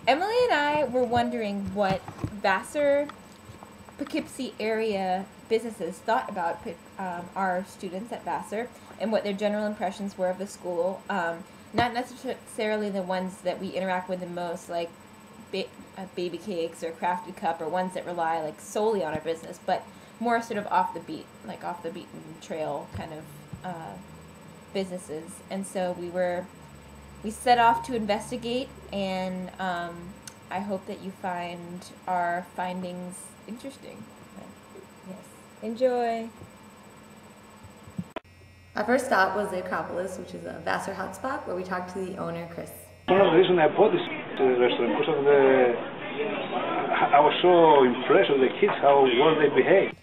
Emily and I were wondering what Vassar, Poughkeepsie area businesses thought about our students at Vassar and what their general impressions were of the school. Not necessarily the ones that we interact with the most, like Baby Cakes or Crafted Cup, or ones that rely like solely on our business, but more sort of off the beaten trail kind of businesses. And so we set off to investigate, and I hope that you find our findings interesting. Yes. Enjoy. Our first stop was the Acropolis, which is a Vassar hotspot, where we talked to the owner, Chris. One of the reasons I bought this restaurant because of I was so impressed with the kids, how well they behave.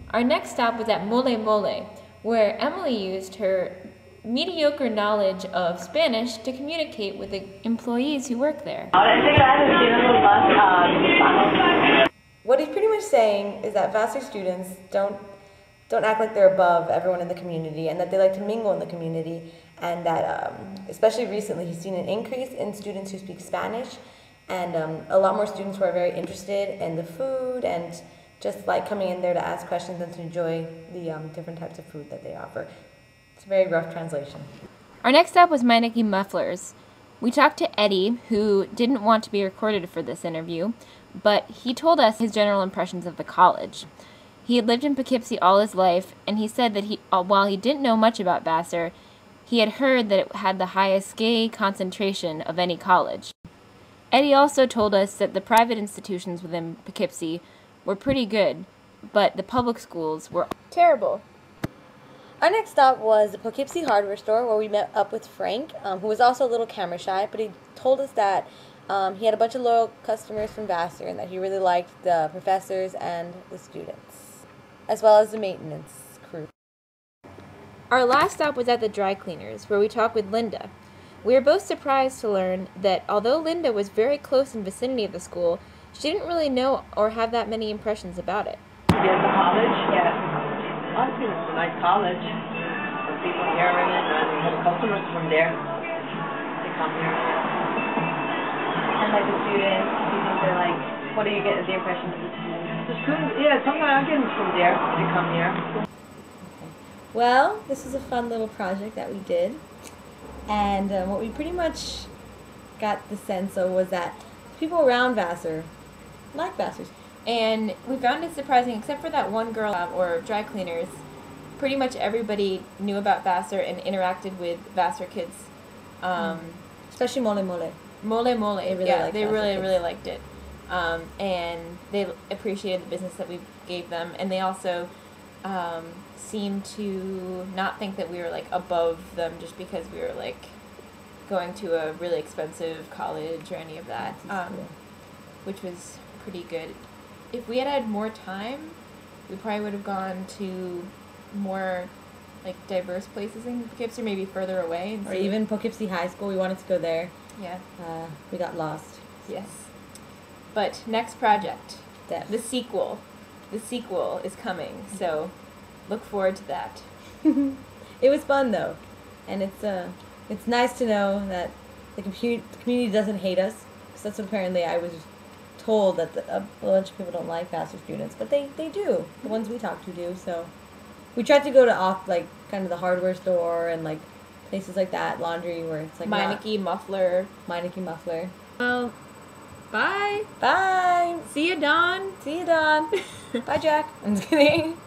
Our next stop was at Mole Mole, where Emily used her mediocre knowledge of Spanish to communicate with the employees who work there. What he's pretty much saying is that Vassar students don't act like they're above everyone in the community, and that they like to mingle in the community, and that especially recently he's seen an increase in students who speak Spanish, and a lot more students who are very interested in the food and just like coming in there to ask questions and to enjoy the different types of food that they offer. It's a very rough translation. Our next stop was Meineke Mufflers. We talked to Eddie, who didn't want to be recorded for this interview, but he told us his general impressions of the college. He had lived in Poughkeepsie all his life, and he said that while he didn't know much about Vassar, he had heard that it had the highest gay concentration of any college. Eddie also told us that the private institutions within Poughkeepsie were pretty good, but the public schools were terrible. Our next stop was the Poughkeepsie hardware store, where we met up with Frank, who was also a little camera shy, but he told us that he had a bunch of loyal customers from Vassar and that he really liked the professors and the students, as well as the maintenance crew. Our last stop was at the dry cleaners, where we talked with Linda. We were both surprised to learn that although Linda was very close in vicinity of the school, she didn't really know or have that many impressions about it. Yeah, the college, yeah. I think it's a nice college. The people here in it, and the customers from there, they come here. And like the students, do you think they're like, what do you get as the impression of the students? The students, yeah, sometimes I get them from there, they come here. Well, this was a fun little project that we did, and what we pretty much got the sense of was that people around Vassar like Vassars. And we found it surprising, except for that one girl or dry cleaners, pretty much everybody knew about Vassar and interacted with Vassar kids. Especially Mole Mole. Mole Mole, they really liked it. And they appreciated the business that we gave them, and they also seemed to not think that we were like above them just because we were like going to a really expensive college or any of that, which was pretty good. If we had had more time, we probably would have gone to more like diverse places in Poughkeepsie, or maybe further away. Or even Poughkeepsie High School, we wanted to go there. Yeah. We got lost. Yes. But next project, Depth. the sequel. The sequel is coming, so look forward to that. It was fun though, and it's nice to know that the community doesn't hate us. Because that's what apparently I was told that a bunch of people don't like Vassar students, but they do. The ones we talk to do. So we tried to go to like kind of the hardware store and like places like that, laundry, where it's like Meineke Muffler. Meineke Muffler. Well, bye. Bye. See you, Dawn. See you, Dawn. Bye, Jack. I'm just kidding.